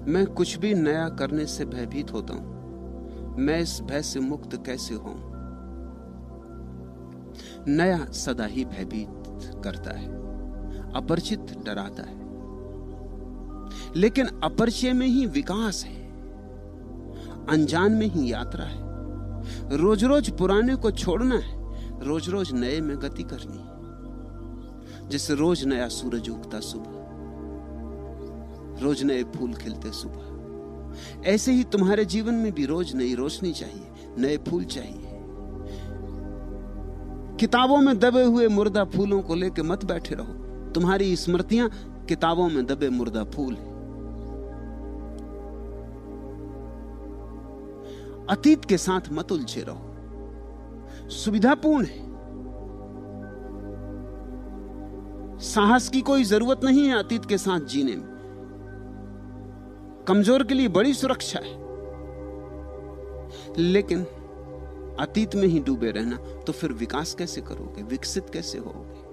मैं कुछ भी नया करने से भयभीत होता हूं। मैं इस भय से मुक्त कैसे हूं? नया सदा ही भयभीत करता है, अपरिचित डराता है, लेकिन अपरिचय में ही विकास है, अनजान में ही यात्रा है। रोज रोज पुराने को छोड़ना है, रोज रोज नए में गति करनी है। जैसे रोज नया सूरज उगता सुबह, रोज नए फूल खिलते सुबह, ऐसे ही तुम्हारे जीवन में भी रोज नई रोशनी चाहिए, नए फूल चाहिए। किताबों में दबे हुए मुर्दा फूलों को लेकर मत बैठे रहो। तुम्हारी स्मृतियां किताबों में दबे मुर्दा फूल है। अतीत के साथ मत उलझे रहो, सुविधापूर्ण है। साहस की कोई जरूरत नहीं है अतीत के साथ जीने में। कमजोर के लिए बड़ी सुरक्षा है, लेकिन अतीत में ही डूबे रहना तो फिर विकास कैसे करोगे, विकसित कैसे होगे?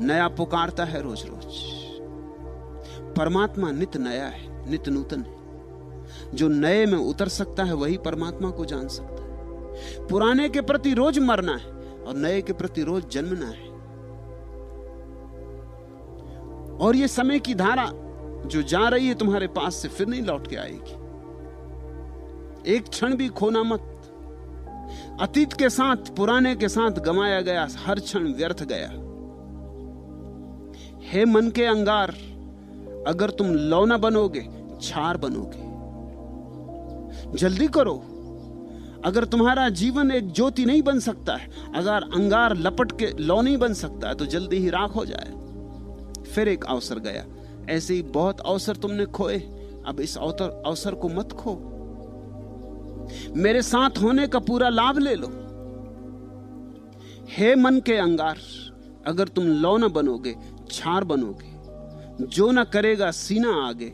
नया पुकारता है रोज रोज। परमात्मा नित नया है, नित नूतन है। जो नए में उतर सकता है वही परमात्मा को जान सकता है। पुराने के प्रति रोज मरना है और नए के प्रति रोज जन्मना है। और ये समय की धारा जो जा रही है तुम्हारे पास से फिर नहीं लौट के आएगी। एक क्षण भी खोना मत। अतीत के साथ, पुराने के साथ गमाया गया हर क्षण व्यर्थ गया। हे मन के अंगार, अगर तुम लौ न बनोगे, छार बनोगे। जल्दी करो। अगर तुम्हारा जीवन एक ज्योति नहीं बन सकता है, अगर अंगार लपट के लौ नहीं बन सकता है, तो जल्दी ही राख हो जाए। फिर एक अवसर गया। ऐसे ही बहुत अवसर तुमने खोए, अब इस अवसर को मत खो। मेरे साथ होने का पूरा लाभ ले लो। हे मन के अंगार, अगर तुम लौ न बनोगे, छार बनोगे। जो न करेगा सीना आगे,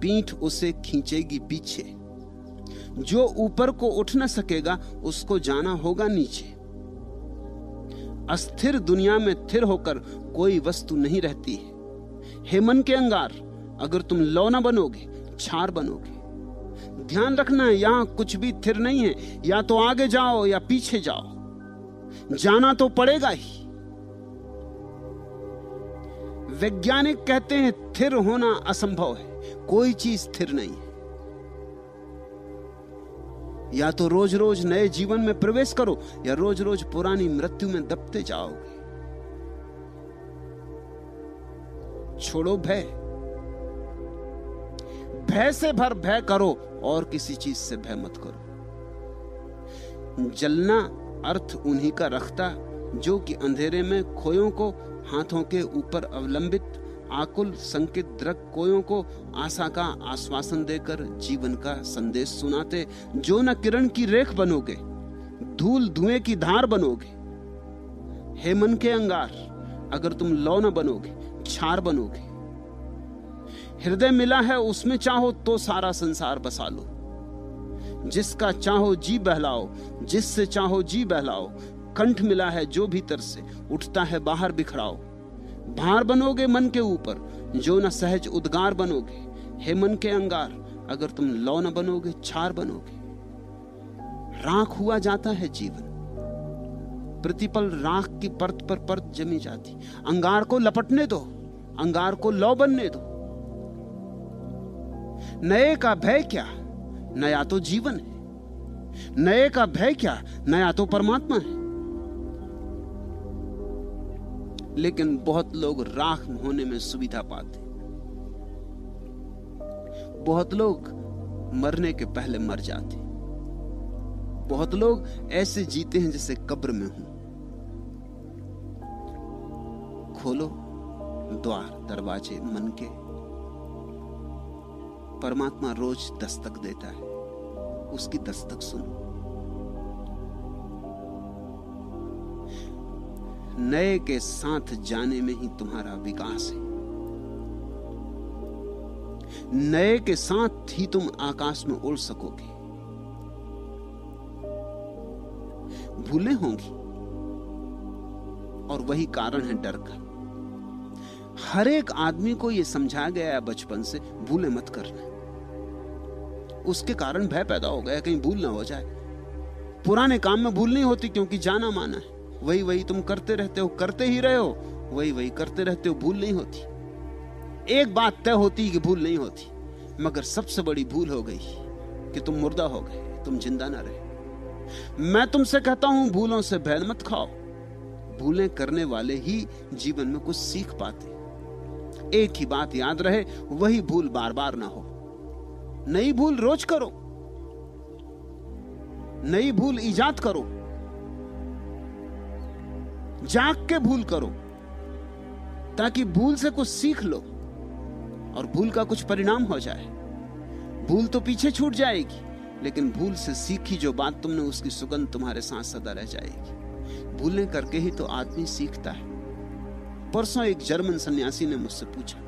पीठ उसे खींचेगी पीछे। जो ऊपर को उठ न सकेगा, उसको जाना होगा नीचे। अस्थिर दुनिया में थिर होकर कोई वस्तु नहीं रहती है। हे मन के अंगार, अगर तुम लौ न बनोगे, छार बनोगे। ध्यान रखना, यहां कुछ भी थिर नहीं है। या तो आगे जाओ या पीछे जाओ, जाना तो पड़ेगा ही। वैज्ञानिक कहते हैं थिर होना असंभव है, कोई चीज स्थिर नहीं है। या तो रोज रोज नए जीवन में प्रवेश करो, या रोज रोज पुरानी मृत्यु में दबते जाओगे। छोड़ो भय, भय से भर भय करो और किसी चीज से भय मत करो। जलना अर्थ उन्हीं का रखता जो कि अंधेरे में खोयों को हाथों के ऊपर अवलंबित आकुल संकित दृक कोयों को आशा का आश्वासन देकर जीवन का संदेश सुनाते। जो न किरण की रेख बनोगे, धूल धुएं की धार बनोगे। हे मन के अंगार, अगर तुम लौ न बनोगे, छार बनोगे। हृदय मिला है, उसमें चाहो तो सारा संसार बसा लो। जिसका चाहो जी बहलाओ, जिससे चाहो जी बहलाओ। कंठ मिला है जो भीतर से, उठता है बाहर बिखराओ। भार बनोगे मन के ऊपर, जो न सहज उद्गार बनोगे। हे मन के अंगार, अगर तुम लौ न बनोगे, छार बनोगे। राख हुआ जाता है जीवन, प्रतिपल राख की परत पर परत जमी जाती। अंगार को लपटने दो, अंगार को लौ बनने दो। नए का भय क्या, नया तो जीवन है। नए का भय क्या, नया तो परमात्मा है। लेकिन बहुत लोग राख होने में सुविधा पाते। बहुत लोग मरने के पहले मर जाते। बहुत लोग ऐसे जीते हैं जैसे कब्र में हूं। खोलो द्वार दरवाजे मन के। परमात्मा रोज दस्तक देता है, उसकी दस्तक सुनो। नए के साथ जाने में ही तुम्हारा विकास है। नए के साथ ही तुम आकाश में उड़ सकोगे। भूलें होंगी और वही कारण है डर का। हर एक आदमी को यह समझाया गया है बचपन से, भूले मत करना। उसके कारण भय पैदा हो गया कहीं भूल ना हो जाए। पुराने काम में भूल नहीं होती क्योंकि जाना माना है। वही वही तुम करते रहते हो, करते ही रहे हो, वही वही करते रहते हो, भूल नहीं होती। एक बात तय होती कि भूल नहीं होती, मगर सबसे बड़ी भूल हो गई कि तुम मुर्दा हो गए, तुम जिंदा ना रहे। मैं तुमसे कहता हूं, भूलों से भय मत खाओ। भूलें करने वाले ही जीवन में कुछ सीख पाते। एक ही बात याद रहे, वही भूल बार बार ना हो। नई भूल रोज करो, नई भूल ईजाद करो, जाग के भूल करो, ताकि भूल से कुछ सीख लो और भूल का कुछ परिणाम हो जाए। भूल तो पीछे छूट जाएगी, लेकिन भूल से सीखी जो बात तुमने, उसकी सुगंध तुम्हारे साथ सदा रह जाएगी। भूलें करके ही तो आदमी सीखता है। परसों एक जर्मन सन्यासी ने मुझसे पूछा,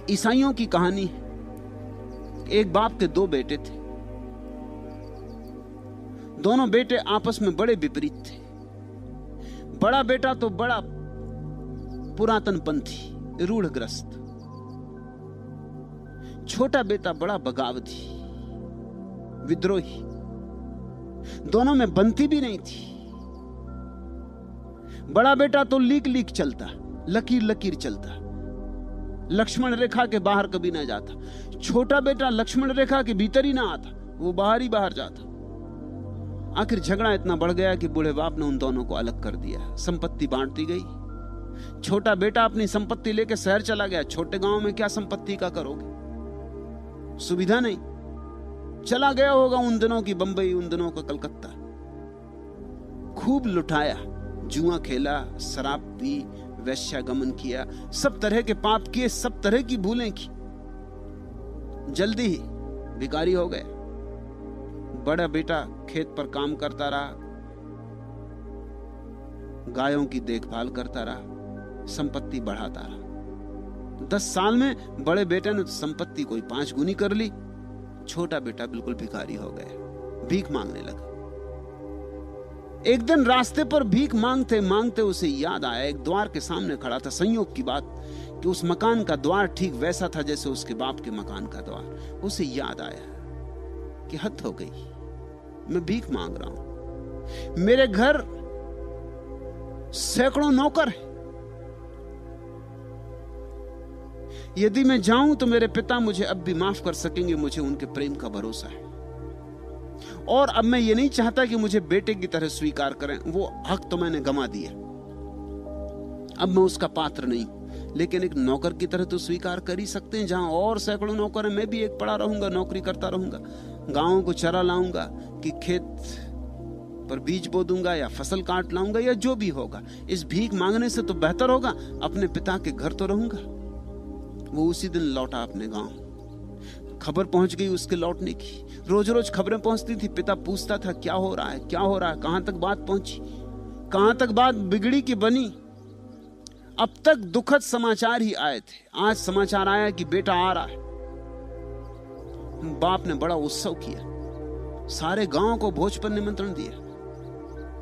ईसाइयों की कहानी है, एक बाप के 2 बेटे थे। दोनों बेटे आपस में बड़े विपरीत थे। बड़ा बेटा तो बड़ा पुरातनपंथी, रूढ़ग्रस्त। छोटा बेटा बड़ा बगावती, विद्रोही। दोनों में बनती भी नहीं थी। बड़ा बेटा तो लीक लीक चलता, लकीर लकीर चलता, लक्ष्मण रेखा के बाहर कभी ना जाता। छोटा बेटा लक्ष्मण रेखा के भीतर ही ना आता, वो बाहर ही बाहर जाता। आखिर झगड़ा इतना बढ़ गया कि बूढ़े बाप ने उन दोनों को अलग कर दिया। संपत्ति बांट दी गई। छोटा बेटा अपनी संपत्ति लेकर शहर चला गया। छोटे गांव में क्या संपत्ति का करोगे, सुविधा नहीं। चला गया होगा उन दिनों की बंबई, उन दिनों का कलकत्ता। खूब लुटाया, जुआ खेला, शराब पी, वैश्यागमन किया, सब तरह के पाप किए, सब तरह की भूलें की। जल्दी ही भिखारी हो गए। बड़ा बेटा खेत पर काम करता रहा, गायों की देखभाल करता रहा, संपत्ति बढ़ाता रहा। 10 साल में बड़े बेटे ने संपत्ति कोई 5 गुनी कर ली। छोटा बेटा बिल्कुल भिखारी हो गया, भीख मांगने लगा। एक दिन रास्ते पर भीख मांगते मांगते उसे याद आया, एक द्वार के सामने खड़ा था। संयोग की बात कि उस मकान का द्वार ठीक वैसा था जैसे उसके बाप के मकान का द्वार। उसे याद आया कि हद हो गई, मैं भीख मांग रहा हूं, मेरे घर सैकड़ों नौकर हैं। यदि मैं जाऊं तो मेरे पिता मुझे अब भी माफ कर सकेंगे, मुझे उनके प्रेम का भरोसा है। और अब मैं ये नहीं चाहता कि मुझे बेटे की तरह स्वीकार करें, वो हक तो मैंने गंवा दिया, अब मैं उसका पात्र नहीं। लेकिन एक नौकर की तरह तो स्वीकार कर ही सकते हैं। जहां और सैकड़ों नौकर हैं, मैं भी एक पड़ा रहूंगा, नौकरी करता रहूंगा, गांवों को चरा लाऊंगा कि खेत पर बीज बो दूंगा या फसल काट लाऊंगा या जो भी होगा। इस भीख मांगने से तो बेहतर होगा अपने पिता के घर तो रहूंगा। वो उसी दिन लौटा अपने गांव। खबर पहुंच गई उसके लौटने की। रोज रोज खबरें पहुंचती थी। पिता पूछता था, क्या हो रहा है, क्या हो रहा है, कहां तक बात पहुंची, कहां तक बात बिगड़ी कि बनी। अब तक दुखद समाचार ही आए थे, आज समाचार आया कि बेटा आ रहा है। बाप ने बड़ा उत्सव किया, सारे गांव को भोज पर निमंत्रण दिया,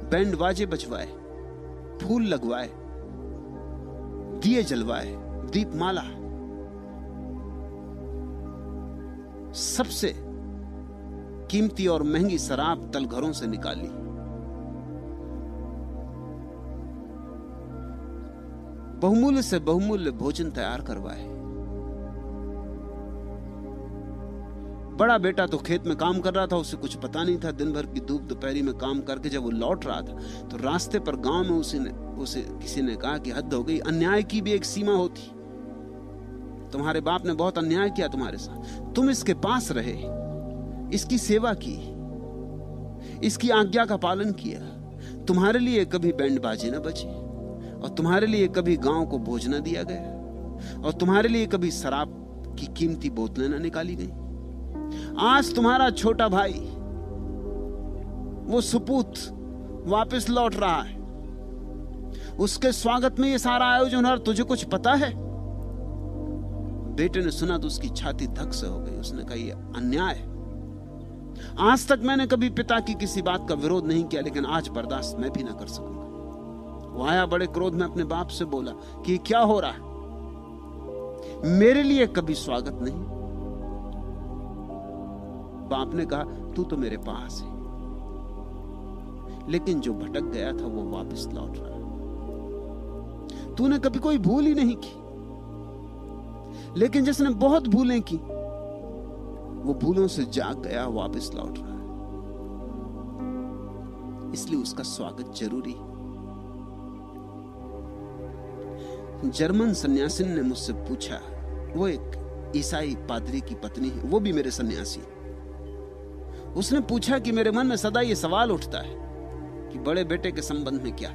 बैंड बाजे बजवाए, फूल लगवाए, दिए जलवाए, दीपमाला, सबसे कीमती और महंगी शराब तलघरों से निकाली। बहुमूल्य से बहुमूल्य भोजन तैयार करवाए। बड़ा बेटा तो खेत में काम कर रहा था, उसे कुछ पता नहीं था। दिन भर की धूप दोपहरी में काम करके जब वो लौट रहा था तो रास्ते पर गांव में उसे किसी ने कहा कि हद हो गई, अन्याय की भी एक सीमा होती। तुम्हारे बाप ने बहुत अन्याय किया तुम्हारे साथ, तुम इसके पास रहे, इसकी सेवा की, इसकी आज्ञा का पालन किया। तुम्हारे लिए कभी बैंड बाजे न बजे, और तुम्हारे लिए कभी गांव को भोज न दिया गया, और तुम्हारे लिए कभी शराब की कीमती बोतलें न निकाली गई। आज तुम्हारा छोटा भाई, वो सुपूत वापस लौट रहा है, उसके स्वागत में ये सारा आयोजन, और तुझे कुछ पता है? बेटे ने सुना तो उसकी छाती धक से हो गई। उसने कहा, यह अन्याय है। आज तक मैंने कभी पिता की किसी बात का विरोध नहीं किया, लेकिन आज बर्दाश्त मैं भी ना कर सकूंगा। वो आया बड़े क्रोध में, अपने बाप से बोला कि क्या हो रहा है, मेरे लिए कभी स्वागत नहीं। बाप ने कहा तू तो मेरे पास है, लेकिन जो भटक गया था वो वापस लौट रहा है। तूने कभी कोई भूल ही नहीं की, लेकिन जिसने बहुत भूलें की वो भूलों से जाग गया, वापस लौट रहा है। इसलिए उसका स्वागत जरूरी है। जर्मन सन्यासिन ने मुझसे पूछा, वो एक ईसाई पादरी की पत्नी है, वो भी मेरे सन्यासी। उसने पूछा कि मेरे मन में सदा ये सवाल उठता है कि बड़े बेटे के संबंध में क्या,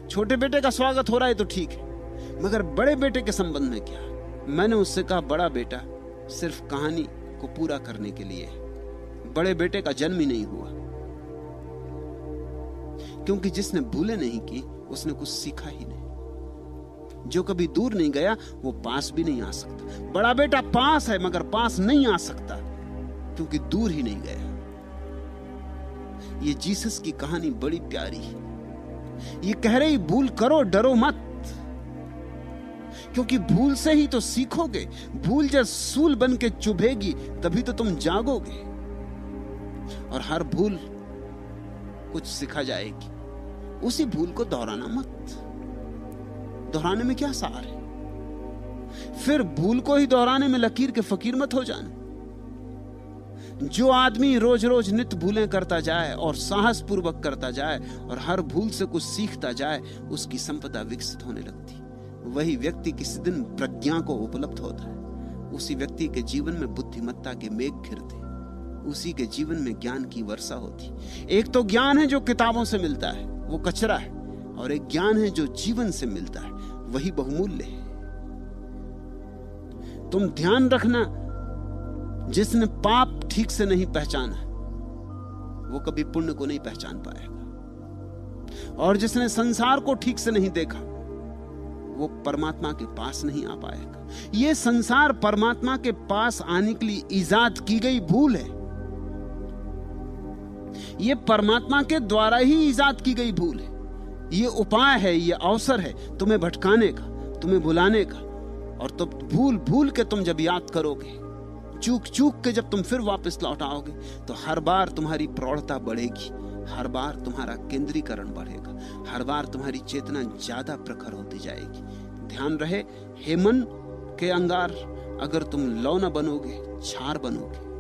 छोटे बेटे का स्वागत हो रहा है तो ठीक है, मगर बड़े बेटे के संबंध में क्या। मैंने उससे कहा बड़ा बेटा सिर्फ कहानी को पूरा करने के लिए है, बड़े बेटे का जन्म ही नहीं हुआ, क्योंकि जिसने भूले नहीं की उसने कुछ सीखा ही नहीं। जो कभी दूर नहीं गया वो पास भी नहीं आ सकता। बड़ा बेटा पास है मगर पास नहीं आ सकता क्योंकि दूर ही नहीं गया। ये जीसस की कहानी बड़ी प्यारी है। ये कह रही भूल करो, डरो मत, क्योंकि भूल से ही तो सीखोगे। भूल जब सूल बन के चुभेगी तभी तो तुम जागोगे, और हर भूल कुछ सिखा जाएगी। उसी भूल को दोहराना मत। दोहराने में क्या सार है? फिर भूल को ही दोहराने में लकीर के फकीर मत हो जाना। जो आदमी रोज रोज नित्य भूलें करता जाए और साहस पूर्वक करता जाए और हर भूल से कुछ सीखता जाए, उसकी संपदा विकसित होने लगती। वही व्यक्ति किसी दिन प्रज्ञा को उपलब्ध होता है। उसी व्यक्ति के जीवन में बुद्धिमत्ता के मेघ घिरते, उसी के जीवन में ज्ञान की वर्षा होती। एक तो ज्ञान है जो किताबों से मिलता है, वो कचरा है, और एक ज्ञान है जो जीवन से मिलता है, वही बहुमूल्य है। तुम ध्यान रखना, जिसने पाप ठीक से नहीं पहचाना वो कभी पुण्य को नहीं पहचान पाएगा, और जिसने संसार को ठीक से नहीं देखा वो परमात्मा के पास नहीं आ पाएगा। ये संसार परमात्मा के पास आने के लिए ईजाद की गई भूल है। ये परमात्मा के द्वारा ही ईजाद की गई भूल है। ये उपाय है, ये अवसर है तुम्हें भटकाने का, तुम्हें भुलाने का। और तो भूल भूल के तुम जब याद करोगे, चूक चूक के जब तुम फिर वापस लौट आओगे, तो हर बार तुम्हारी प्रौढ़ता बढ़ेगी, हर बार तुम्हारा केंद्रीकरण बढ़ेगा, हर बार तुम्हारी चेतना ज्यादा प्रखर होती जाएगी। ध्यान रहे, हे मन के अंगार, अगर तुम लौ न बनोगे, छार बनोगे।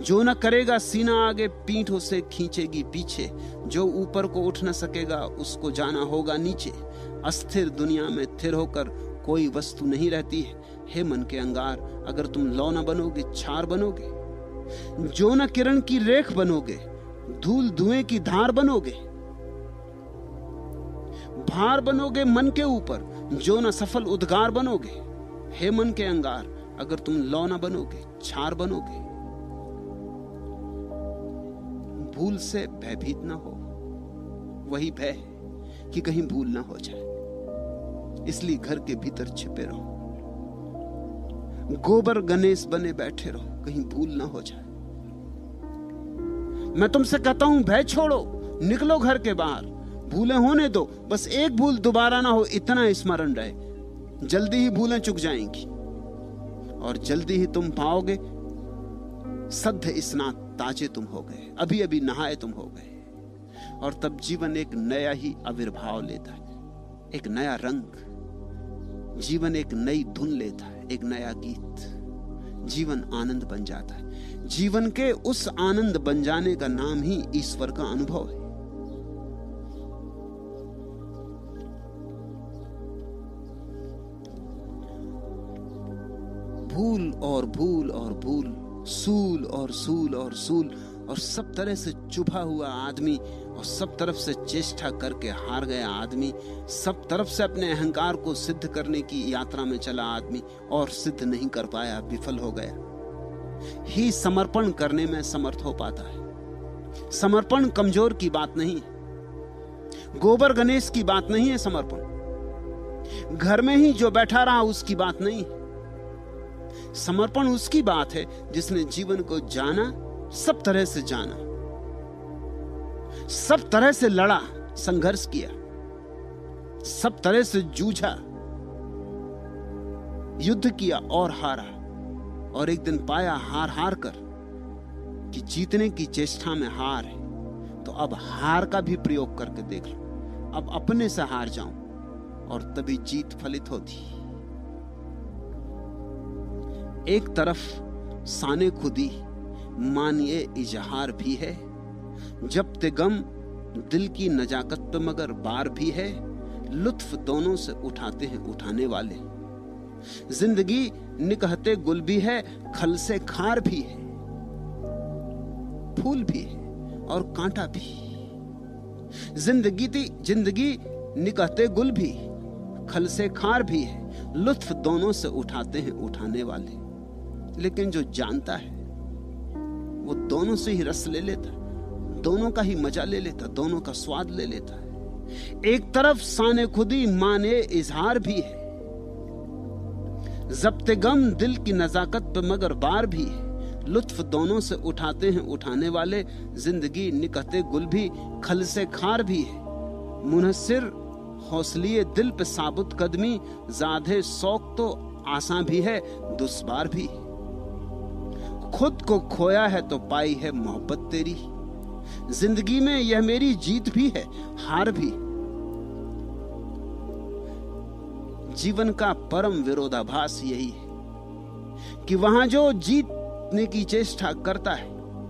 जो न करेगा सीना आगे, पीठ उसे खींचेगी पीछे। जो ऊपर को उठ न सकेगा, उसको जाना होगा नीचे। अस्थिर दुनिया में स्थिर होकर कोई वस्तु नहीं रहती है। हे मन के अंगार, अगर तुम लौ न बनोगे, छार बनोगे। जो न किरण की रेख बनोगे, धूल धुएं की धार बनोगे। भार बनोगे मन के ऊपर, जो न सफल उद्गार बनोगे। हे मन के अंगार, अगर तुम लौ न बनोगे, छार बनोगे। भूल से भयभीत न हो, वही भय है कि कहीं भूल ना हो जाए, इसलिए घर के भीतर छिपे रहो। गोबर गणेश बने बैठे रहो, कहीं भूल ना हो जाए। मैं तुमसे कहता हूं, भय छोड़ो, निकलो घर के बाहर। भूलें होने दो, बस एक भूल दोबारा ना हो, इतना स्मरण रहे। जल्दी ही भूलें चुक जाएंगी और जल्दी ही तुम पाओगे सद्ध स्नात, ताजे तुम हो गए, अभी अभी नहाए तुम हो गए। और तब जीवन एक नया ही आविर्भाव लेता है, एक नया रंग। जीवन एक नई धुन लेता है, एक नया गीत। जीवन आनंद बन जाता है। जीवन के उस आनंद बन जाने का नाम ही ईश्वर का अनुभव है। भूल और भूल और भूल, सूल और सूल और सूल, और सब तरह से चुभा हुआ आदमी, और सब तरफ से चेष्टा करके हार गया आदमी, सब तरफ से अपने अहंकार को सिद्ध करने की यात्रा में चला आदमी और सिद्ध नहीं कर पाया, विफल हो गया। ही समर्पण करने में समर्थ हो पाता है। समर्पण कमजोर की बात नहीं है, गोबर गणेश की बात नहीं है। समर्पण घर में ही जो बैठा रहा उसकी बात नहीं है। समर्पण उसकी बात है जिसने जीवन को जाना, सब तरह से जाना। सब तरह से लड़ा, संघर्ष किया, सब तरह से जूझा, युद्ध किया और हारा। और एक दिन पाया हार हार कर कि जीतने की चेष्टा में हार है, तो अब हार का भी प्रयोग करके देख लो, अब अपने से हार जाऊं, और तभी जीत फलित होती। एक तरफ साने खुदी मानिए इजहार भी है, जब ते गम दिल की नजाकत पे मगर बार भी है, लुत्फ दोनों से उठाते हैं उठाने वाले। जिंदगी निकहते गुल भी है, खल से खार भी है, फूल भी है और कांटा भी। जिंदगी निकहते गुल भी, खल से खार भी है, लुत्फ दोनों से उठाते हैं उठाने वाले। लेकिन जो जानता है वो दोनों से ही रस ले लेता, दोनों का ही मजा ले लेता, दोनों का स्वाद ले लेता है। एक तरफ साने खुदी माने इजहार भी है, जब्ते गम दिल की नजाकत पे मगर बार भी है, लुत्फ दोनों से उठाते हैं उठाने वाले। जिंदगी निकहते गुल भी, खल से खार भी है, मुनहसिर हौसलिए दिल पे साबुत कदमी, ज़ादे शौक तो आसान भी है, दुश्वार भी है। खुद को खोया है तो पाई है मोहब्बत तेरी, जिंदगी में यह मेरी जीत भी है हार भी। जीवन का परम विरोधाभास यही है कि वहां जो जीतने की चेष्टा करता है,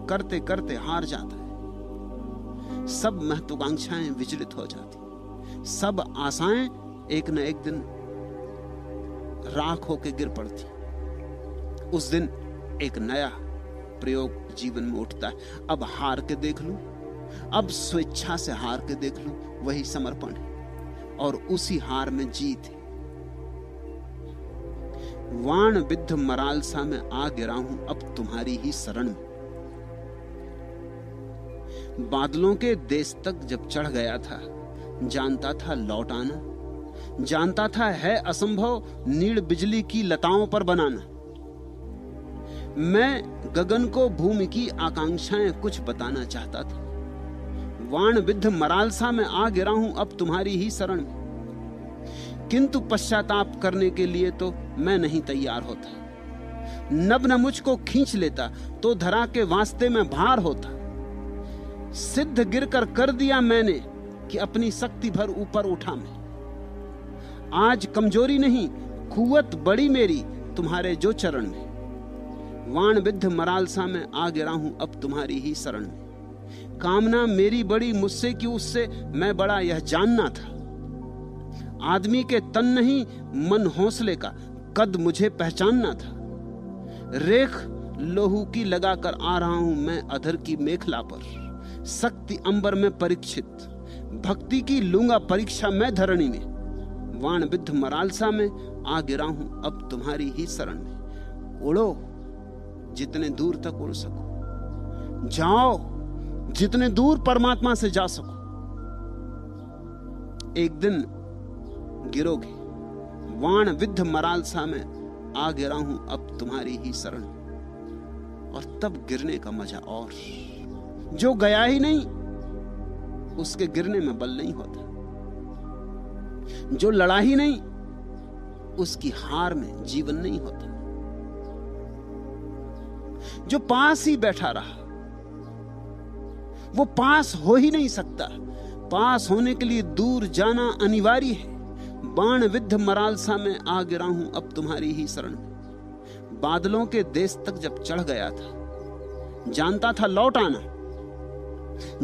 करते करते हार जाता है। सब महत्वाकांक्षाएं विचलित हो जाती, सब आशाएं एक न एक दिन राख होके गिर पड़ती। उस दिन एक नया प्रयोग जीवन में उठता है। अब हार के देख लूं, अब स्वेच्छा से हार के देख लूं, वही समर्पण है और उसी हार में जीत है। वाण विद्ध मरालसा में आ गिरा हूं अब तुम्हारी ही शरण में। बादलों के देश तक जब चढ़ गया था, जानता था लौट आना, जानता था है असंभव नीड़ बिजली की लताओं पर बनाना। मैं गगन को भूमि की आकांक्षाएं कुछ बताना चाहता था। वाण विद्ध मरालसा में आ गिरा हूं अब तुम्हारी ही शरण में, किंतु पश्चाताप करने के लिए तो मैं नहीं तैयार होता। नभ न मुझको खींच लेता तो धरा के वास्ते में भार होता। सिद्ध गिरकर कर दिया मैंने कि अपनी शक्ति भर ऊपर उठा मैं। आज कमजोरी नहीं कुव्वत बड़ी मेरी तुम्हारे जो चरण में। वाण विद्ध मरालसा में आ गिरा हूं अब तुम्हारी ही शरण में। कामना मेरी बड़ी मुझसे कि उससे मैं बड़ा यह जानना था। आदमी के तन नहीं मन हौसले का कद मुझे पहचानना था। रेख लोहू की लगाकर आ रहा हूं मैं अधर की मेखला पर। शक्ति अंबर में परीक्षित भक्ति की लूंगा परीक्षा मैं धरणी में। वाण विद्ध मरालसा में आ गिरा हूं अब तुम्हारी ही शरण में। उड़ो जितने दूर तक उड़ सको, जाओ जितने दूर परमात्मा से जा सको। एक दिन गिरोगे। वाण विद्ध मरालसा में आ गिरा हूं अब तुम्हारी ही शरण। और तब गिरने का मजा और। जो गया ही नहीं उसके गिरने में बल नहीं होता। जो लड़ा ही नहीं उसकी हार में जीवन नहीं होता। जो पास ही बैठा रहा वो पास हो ही नहीं सकता। पास होने के लिए दूर जाना अनिवार्य है। बाण विद्ध मरालसा में आ गिरा हूं अब तुम्हारी ही शरण में। बादलों के देश तक जब चढ़ गया था, जानता था लौट आना,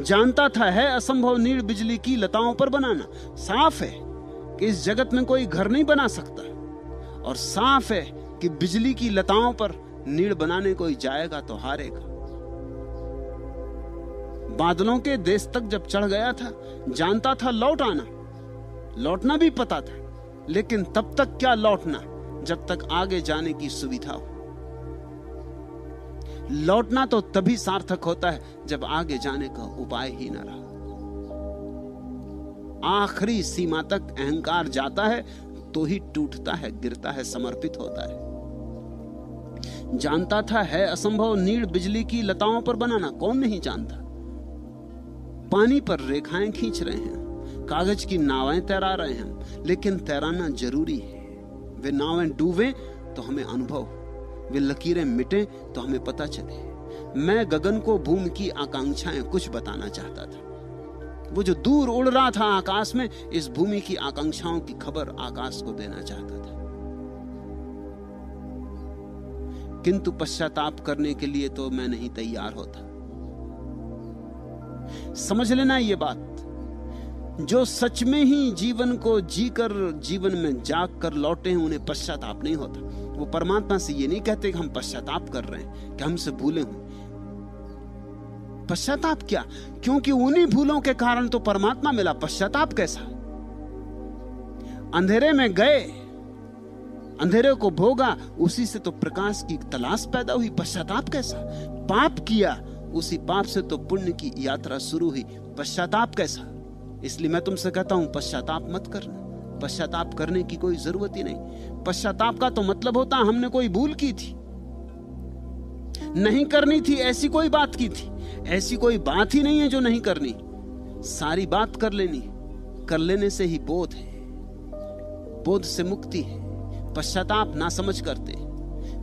जानता था है असंभव नीड़ बिजली की लताओं पर बनाना। साफ है कि इस जगत में कोई घर नहीं बना सकता, और साफ है कि बिजली की लताओं पर नीड़ बनाने कोई जाएगा तो हारेगा। बादलों के देश तक जब चढ़ गया था, जानता था लौट आना, लौटना भी पता था, लेकिन तब तक क्या लौटना जब तक आगे जाने की सुविधा हो। लौटना तो तभी सार्थक होता है जब आगे जाने का उपाय ही ना रहा। आखिरी सीमा तक अहंकार जाता है तो ही टूटता है, गिरता है, समर्पित होता है। जानता था है असंभव नीड़ बिजली की लताओं पर बनाना। कौन नहीं जानता? पानी पर रेखाएं खींच रहे हैं, कागज की नावें तैरा रहे हैं, लेकिन तैराना जरूरी है। वे नावें डूबें तो हमें अनुभव, वे लकीरें मिटें तो हमें पता चले। मैं गगन को भूमि की आकांक्षाएं कुछ बताना चाहता था। वो जो दूर उड़ रहा था आकाश में, इस भूमि की आकांक्षाओं की खबर आकाश को देना चाहता था। किंतु पश्चाताप करने के लिए तो मैं नहीं तैयार होता। समझ लेना ये बात, जो सच में ही जीवन को जीकर जीवन में जाग कर लौटे हैं, उन्हें पश्चाताप नहीं होता। वो परमात्मा से ये नहीं कहते कि हम पश्चाताप कर रहे हैं, कि हमसे भूले हों। पश्चाताप क्या? क्योंकि उन्हीं भूलों के कारण तो परमात्मा मिला। पश्चाताप कैसा? अंधेरे में गए, अंधेरे को भोगा, उसी से तो प्रकाश की तलाश पैदा हुई। पश्चाताप कैसा? पाप किया, उसी पाप से तो पुण्य की यात्रा शुरू हुई। पश्चाताप कैसा? इसलिए मैं तुमसे कहता हूं, पश्चाताप मत करना। पश्चाताप करने की कोई जरूरत ही नहीं। पश्चाताप का तो मतलब होता हमने कोई भूल की थी, नहीं करनी थी, ऐसी कोई बात की थी। ऐसी कोई बात ही नहीं है जो नहीं करनी, सारी बात कर लेनी। कर लेने से ही बोध है, बोध से मुक्ति है। पश्चाताप ना समझ करते।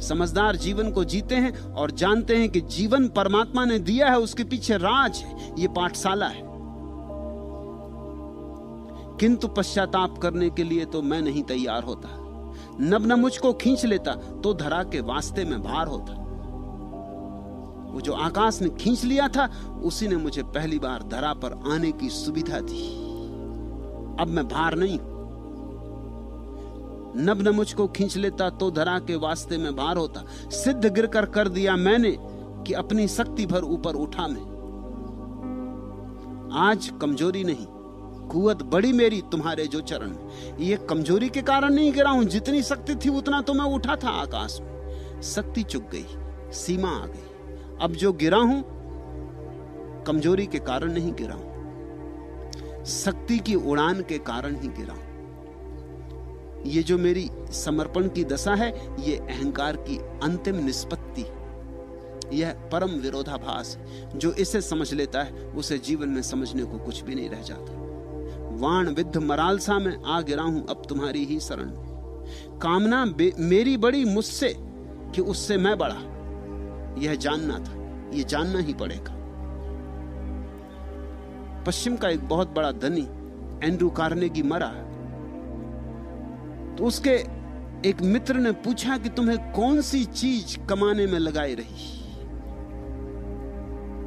समझदार जीवन को जीते हैं और जानते हैं कि जीवन परमात्मा ने दिया है, उसके पीछे राज है, ये पाठशाला है। किंतु पश्चाताप करने के लिए तो मैं नहीं तैयार होता। नब न मुझको खींच लेता तो धरा के वास्ते में भार होता। वो जो आकाश ने खींच लिया था, उसी ने मुझे पहली बार धरा पर आने की सुविधा दी। अब मैं भार नहीं। नब न मुझको खींच लेता तो धरा के वास्ते में भार होता। सिद्ध गिरकर कर दिया मैंने कि अपनी शक्ति भर ऊपर उठा मैं। आज कमजोरी नहीं, कुवत बड़ी मेरी तुम्हारे जो चरण में। ये कमजोरी के कारण नहीं गिरा हूं, जितनी शक्ति थी उतना तो मैं उठा था आकाश में। शक्ति चुक गई, सीमा आ गई। अब जो गिरा हूं, कमजोरी के कारण नहीं गिरा हूं, शक्ति की उड़ान के कारण ही गिरा हूं। ये जो मेरी समर्पण की दशा है, ये अहंकार की अंतिम निष्पत्ति, यह परम विरोधाभास है। जो इसे समझ लेता है, उसे जीवन में समझने को कुछ भी नहीं रह जाता। वाण विद्ध मरालसा में आ गिरा हूं अब तुम्हारी ही शरण में। कामना मेरी बड़ी मुझसे कि उससे मैं बड़ा, यह जानना था, यह जानना ही पड़ेगा। पश्चिम का एक बहुत बड़ा धनी एंड्रू कार्नेगी मरा, तो उसके एक मित्र ने पूछा कि तुम्हें कौन सी चीज कमाने में लगाई रही,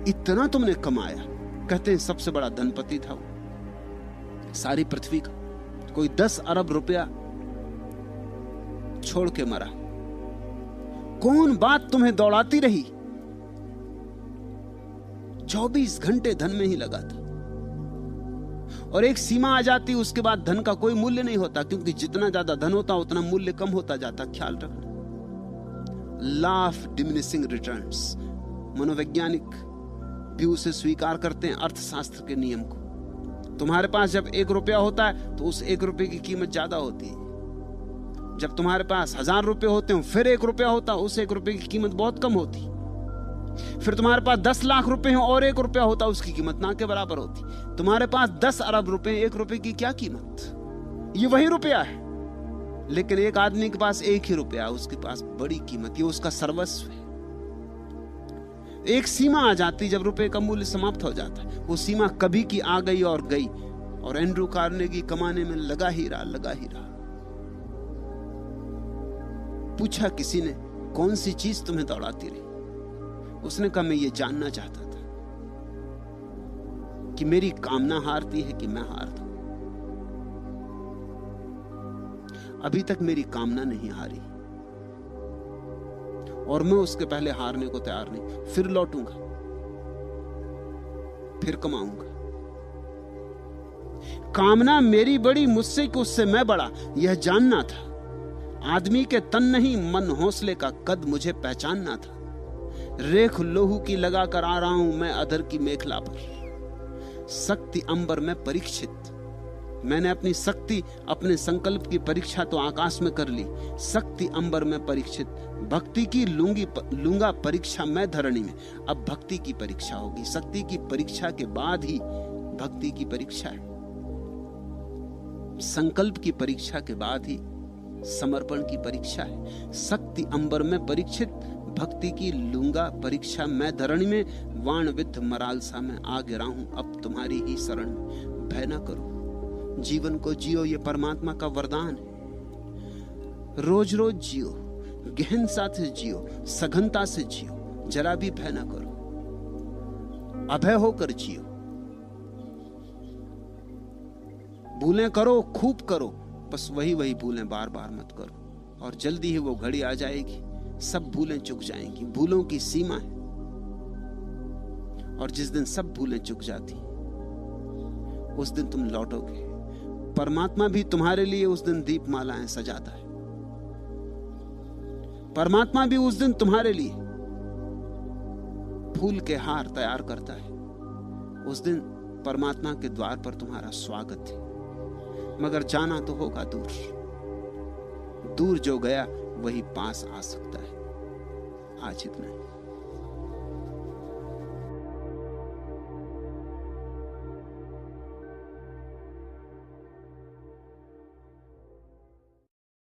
इतना तुमने कमाया? कहते हैं सबसे बड़ा धनपति था वो, सारी पृथ्वी का। कोई 10 अरब रुपया छोड़ के मरा। कौन बात तुम्हें दौड़ाती रही? 24 घंटे धन में ही लगा था, और एक सीमा आ जाती, उसके बाद धन का कोई मूल्य नहीं होता, क्योंकि जितना ज्यादा धन होता उतना मूल्य कम होता जाता। ख्याल रखना, लॉ ऑफ डिमिनिशिंग रिटर्न्स। मनोवैज्ञानिक भी उसे स्वीकार करते हैं, अर्थशास्त्र के नियम को। तुम्हारे पास जब 1 रुपया होता है तो उस 1 रुपये की कीमत ज्यादा होती है। जब तुम्हारे पास 1000 रुपये होते हैं, फिर 1 रुपया होता है, उस 1 रुपये की कीमत बहुत कम होती। फिर तुम्हारे पास 10 लाख रुपए हैं और 1 रुपया होता, उसकी कीमत ना के बराबर होती। तुम्हारे पास 10 अरब रुपए, 1 रुपए की क्या कीमत? ये वही रुपया है, लेकिन एक आदमी के पास 1 ही रुपया है, उसके पास बड़ी कीमत, ये उसका सर्वस्व है। एक सीमा आ जाती जब रुपए का मूल्य समाप्त हो जाता है। वो सीमा कभी की आ गई और गई, और एंड्रू कार्नेगी कमाने में लगा ही रहा। पूछा किसी ने, कौन सी चीज तुम्हें दौड़ाती रही? उसने कहा, मैं ये जानना चाहता था कि मेरी कामना हारती है कि मैं हारता हूं। अभी तक मेरी कामना नहीं हारी, और मैं उसके पहले हारने को तैयार नहीं। फिर लौटूंगा, फिर कमाऊंगा। कामना मेरी बड़ी मुझसे कि उससे मैं बड़ा, यह जानना था। आदमी के तन नहीं, मन हौसले का कद मुझे पहचानना था। रेख लोहू की लगाकर आ रहा हूं मैं अधर की मेखला पर, शक्ति अंबर में परीक्षित। मैंने अपनी शक्ति, अपने संकल्प की परीक्षा तो आकाश में कर ली, शक्ति अंबर में परीक्षित, भक्ति की लूंगा परीक्षा मैं धरणी में। अब भक्ति की परीक्षा होगी। शक्ति की परीक्षा के बाद ही भक्ति की परीक्षा है, संकल्प की परीक्षा के बाद ही समर्पण की परीक्षा है। शक्ति अंबर में परीक्षित, भक्ति की लूंगा परीक्षा मैं धरणी में। वाण विद्ध मरालसा में आ गिरा हूं अब तुम्हारी ही शरण में। भय न करो, जीवन को जियो, ये परमात्मा का वरदान है। रोज रोज जियो, गहनता से जियो, सघनता से जियो, जरा भी भय न करो, अभय होकर जियो। भूलें करो, खूब करो, बस वही वही भूलें बार बार मत करो, और जल्दी ही वो घड़ी आ जाएगी, सब भूलें चुक जाएंगी। भूलों की सीमा है, और जिस दिन सब भूलें चुक जाती उस दिन तुम लौटोगे। परमात्मा भी तुम्हारे लिए उस दिन दीपमालाएं सजाता है। परमात्मा भी उस दिन तुम्हारे लिए फूल के हार तैयार करता है। उस दिन परमात्मा के द्वार पर तुम्हारा स्वागत है, मगर जाना तो होगा दूर। दूर जो गया वही पास आ सकता है। आज इतना ही।